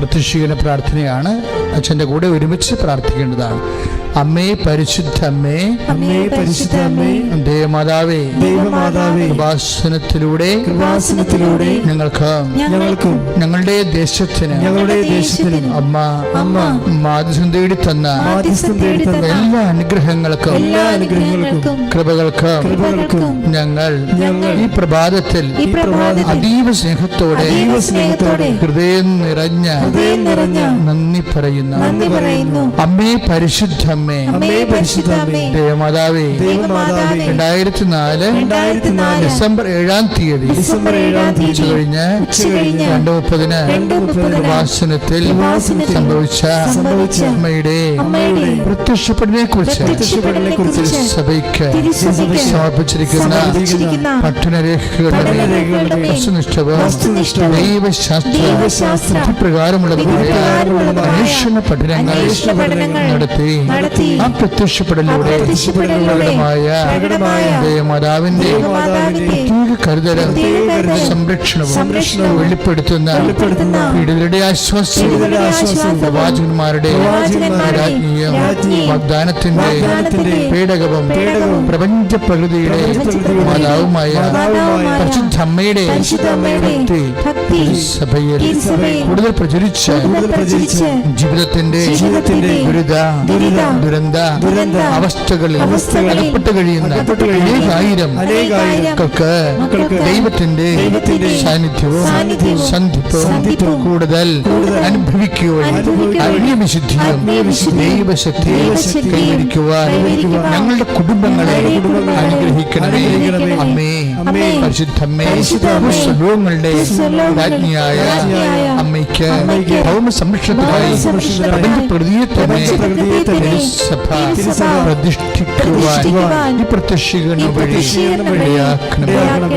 പ്രത്യക്ഷീകരണ പ്രാർത്ഥനയാണ്. അച്ഛൻ്റെ കൂടെ ഒരുമിച്ച് പ്രാർത്ഥിക്കേണ്ടതാണ്. അമ്മേ പരിശുദ്ധ അമ്മേ, അമ്മേ പരിശുദ്ധ അമ്മേ, ദേവമാതാവേ, ദൈവമാതാവേ, കൃപാസനത്തിലൂടെ ഞങ്ങൾക്കും ഞങ്ങളുടെ ദേശത്തിന് അമ്മ മാധ്യസ്ഥം തേടി തന്ന എല്ലാ അനുഗ്രഹങ്ങൾക്കും കൃപകൾക്കും ഞങ്ങൾ ഈ പ്രഭാതത്തിൽ അതീവ സ്നേഹത്തോടെ ഹൃദയം നിറഞ്ഞ നന്ദി പറയുന്നു. അമ്മേ പരിശുദ്ധ അമ്മേ, ദേവമാതാവേ, 2004 ഡിസംബർ 7-ാം തീയതി കഴിഞ്ഞ് 2:30 കൃപാസനത്തിൽ സംഭവിച്ച അമ്മയുടെ പ്രത്യക്ഷപ്പെടലിനെ കുറിച്ച് സഭയ്ക്ക് സമർപ്പിച്ചിരിക്കുന്ന പഠനരേഖകളുടെ വസ്തുനിഷ്ഠവും ദൈവശാസ്ത്ര പ്രകാരമുള്ളതുമായ അന്വേഷണ പഠനങ്ങൾ നടത്തി ആ പ്രത്യക്ഷപ്പെടലിലൂടെ ദേവമാതാവിന്റെ പ്രത്യേക കരുതലും സംരക്ഷണവും വെളിപ്പെടുത്തുന്ന പീഡിതരുടെ ആശ്വാസം പ്രവാചകന്മാരുടെ രാജ്ഞിയും വാഗ്ദാനത്തിന്റെ പേടകവും പ്രപഞ്ച പ്രകൃതിയുടെ മാതാവുമായ പരിശുദ്ധ അമ്മയുടെ സഭയിൽ കൂടുതൽ പ്രചരിച്ച് ജീവിതത്തിന്റെ ദുരന്ത അവസ്ഥകളിൽ അകപ്പെട്ട് കഴിയുന്ന അനേകായിരങ്ങൾക്ക് ദൈവത്തിന്റെ സാന്നിധ്യവും സന്ധിപ്പവും കൂടുതൽ അനുഭവിക്കുവാൻ ആത്മീയവിശുദ്ധിയും ദൈവശക്തിയും കൈവരിക്കുവാൻ ഞങ്ങളുടെ കുടുംബങ്ങളെ അനുഗ്രഹിക്കണമേ. അമ്മേ പരിശുദ്ധമ്മേ, സ്വലോകങ്ങളുടെ രാജ്ഞിയായ അമ്മയ്ക്ക് ഭൗമ സംരക്ഷണത്തിനായി പ്രകൃതിയെ തന്നെ സഭ പ്രതിഷ്ഠിക്കുവാൻ ഈ പ്രത്യക്ഷീകരണ വഴി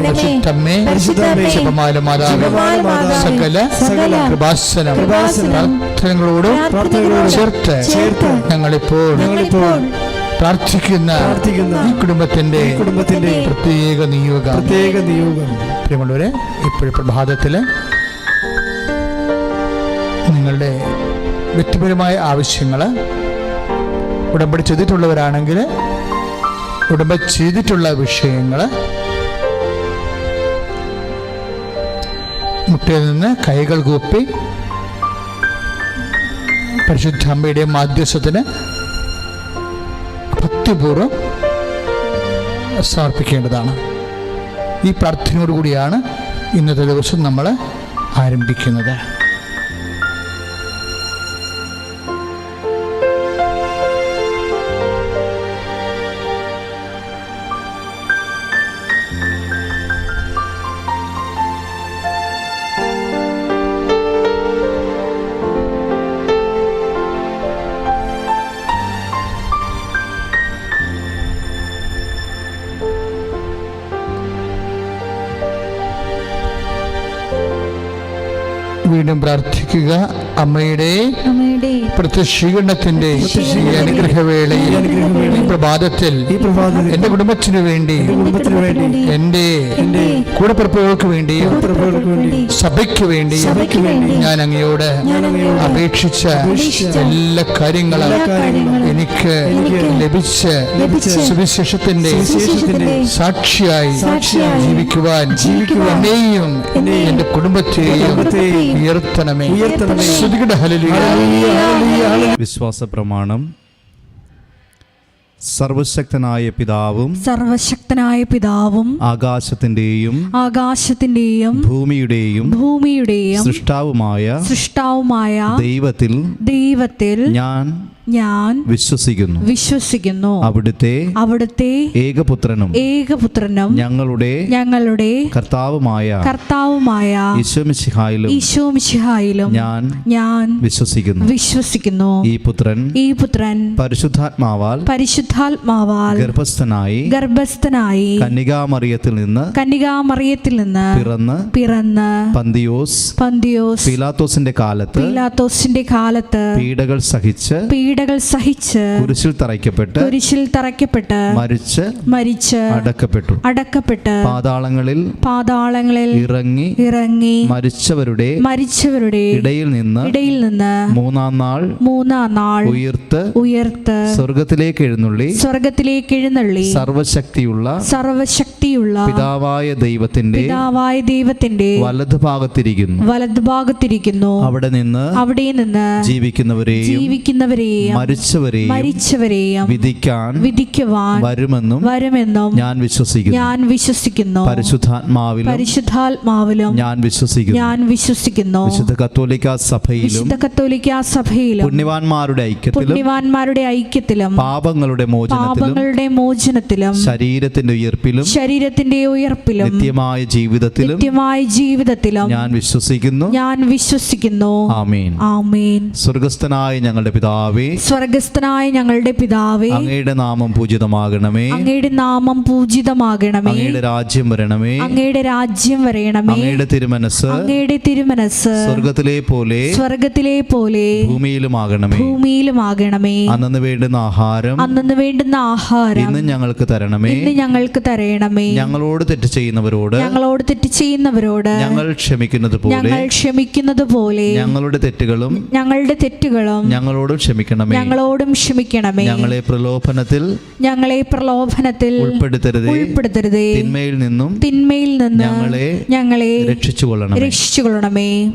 പരിശുദ്ധമ്മേ, ജപമാല മാതാവേ, സകല കൃപാസനം പ്രാർത്ഥനകളോട് ചേർത്ത് ഞങ്ങളിപ്പോൾ പ്രാർത്ഥിക്കുന്ന ഈ കുടുംബത്തിന്റെ പ്രത്യേക നിയോഗം. പ്രിയമുള്ളവരെ, ഇപ്പോഴും പ്രഭാതത്തില് നിങ്ങളുടെ വ്യക്തിപരമായ ആവശ്യങ്ങള് ഉടമ്പടി ചെയ്തിട്ടുള്ളവരാണെങ്കിൽ ഉടമ്പടി ചെയ്തിട്ടുള്ള വിഷയങ്ങൾ മുട്ടയിൽ നിന്ന് കൈകൾ കൂപ്പി പരിശുദ്ധ അമ്മയുടെ മാധ്യസ്ഥത്തിന് ഭക്തിപൂർവ്വം സമർപ്പിക്കേണ്ടതാണ്. ഈ പ്രാർത്ഥനയോടുകൂടിയാണ് ഇന്നത്തെ ദിവസം നമ്മൾ ആരംഭിക്കുന്നത്. വീണ്ടും പ്രാർത്ഥിക്കുക. അമ്മയുടെ പ്രത്യക്ഷീകരണത്തിന്റെ ഈ അനുഗ്രഹവേളയിൽ ഈ പ്രഭാതത്തിൽ എന്റെ കുടുംബത്തിനു വേണ്ടി, എന്റെ കൂടപ്പിറപ്പുകൾക്ക് വേണ്ടിയും സഭയ്ക്ക് വേണ്ടിയും ഞാൻ അങ്ങയോട് അപേക്ഷിച്ച എല്ലാ കാര്യങ്ങളും എനിക്ക് ലഭിച്ച് സുവിശേഷത്തിന്റെ സാക്ഷിയായി ജീവിക്കുവാൻ എന്നെയും എന്റെ കുടുംബത്തെയും ഉയർത്തണമേ. വിശ്വാസ പ്രമാണം. സർവശക്തനായ പിതാവും ആകാശത്തിന്റെയും ഭൂമിയുടെയും സൃഷ്ടാവുമായ ദൈവത്തിൽ ഞാൻ വിശ്വസിക്കുന്നു. അവിടുത്തെ ഏകപുത്രനും ഞങ്ങളുടെ കർത്താവുമായ ഈശോമിശിഹായിലും ഞാൻ വിശ്വസിക്കുന്നു. ഈ പുത്രൻ പരിശുദ്ധാത്മാവാൽ ഗർഭസ്ഥനായി കന്യകാമറിയത്തിൽ നിന്ന് പിറന്ന് പന്തിയോസ് പീലാത്തോസിന്റെ കാലത്ത് പീഡകൾ സഹിച്ച് പീഡകൾ സഹിച്ച് കുരിശിൽ തറയ്ക്കപ്പെട്ട് മരിച്ച് അടക്കപ്പെട്ട് പാതാളങ്ങളിൽ ഇറങ്ങി മരിച്ചവരുടെ ഇടയിൽ നിന്ന് മൂന്നാം നാൾ ഉയർത്ത് സ്വർഗത്തിലേക്ക് എഴുന്നള്ളി സർവശക്തിയുള്ള പിതാവായ ദൈവത്തിന്റെ വലതുഭാഗത്തിരിക്കുന്നു. അവിടെ നിന്ന് ജീവിക്കുന്നവരെയും മരിച്ചവരെയും വിധിക്കുവാൻ വരുമെന്നും ഞാൻ വിശ്വസിക്കുന്നു. പരിശുദ്ധാത്മാവിലും ഞാൻ വിശ്വസിക്കുന്നു. വിശുദ്ധ കത്തോലിക്കാ സഭയിലും പുണ്യവാന്മാരുടെ ഐക്യത്തിലും പാപങ്ങളുടെ മോചനത്തിലും ശരീരത്തിന്റെ ഉയർപ്പിലും നിത്യമായ ജീവിതത്തിലും ഞാൻ വിശ്വസിക്കുന്നു. ആമേൻ. സ്വർഗ്ഗസ്ഥനായ ഞങ്ങളുടെ പിതാവേ, അങ്ങയുടെ നാമം പൂജിതമാകണമേ. അങ്ങയുടെ രാജ്യം വരണമേ. അങ്ങയുടെ തിരുമനസ് സ്വർഗ്ഗത്തിലെ പോലെ ഭൂമിയിലുമാകണമേ. അന്നു വേണ്ടുന്ന ആഹാരം ഇന്ന് ഞങ്ങൾക്ക് തരണമേ. ഞങ്ങളോട് തെറ്റ് ചെയ്യുന്നവരോട് ഞങ്ങൾ ക്ഷമിക്കുന്നത് പോലെ ഞങ്ങളുടെ തെറ്റുകളും ഞങ്ങളോടും ക്ഷമിക്കണമേ. ഞങ്ങളെ പ്രലോഭനത്തിൽ ഉൾപ്പെടുത്തരുതേ. തിന്മയിൽ നിന്നും ഞങ്ങളെ രക്ഷിച്ചുകൊള്ളണമേ.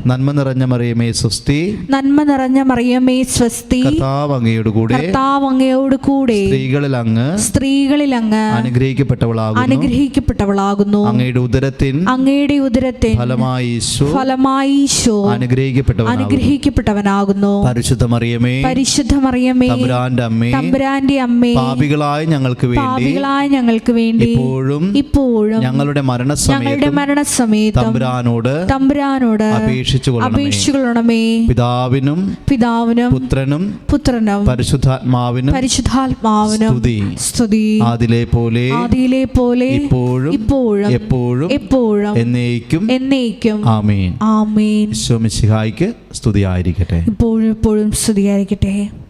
നന്മ നിറഞ്ഞ മറിയമേ സ്വസ്തി. കർത്താവ് അങ്ങയോട് കൂടെ സ്ത്രീകളിൽ അങ്ങ് അനുഗ്രഹിക്കപ്പെട്ടവളാകുന്നു. അങ്ങയുടെ ഉദരത്തിൻ ഫലമായി ഈശോ അനുഗ്രഹിക്കപ്പെട്ടവനാകുന്നു. പരിശുദ്ധ മറിയമേ തമ്പുരാന്റെ അമ്മേ, പാപികളായ ഞങ്ങൾക്ക് വേണ്ടി ഇപ്പോഴും ഞങ്ങളുടെ മരണസമയത്തും തമ്പുരാനോട് അപേക്ഷിച്ചുകൊള്ളണമേ. പിതാവിനും പുത്രനും പരിശുദ്ധാത്മാവിനും സ്തുതി. ആദിയിലെ പോലെ ഇപ്പോഴും എന്നേക്കും. ആമേൻ. ഈശോ മിശിഹായ്ക്ക് സ്തുതിയായിരിക്കട്ടെ. ഇപ്പോഴും സ്തുതിയായിരിക്കട്ടെ.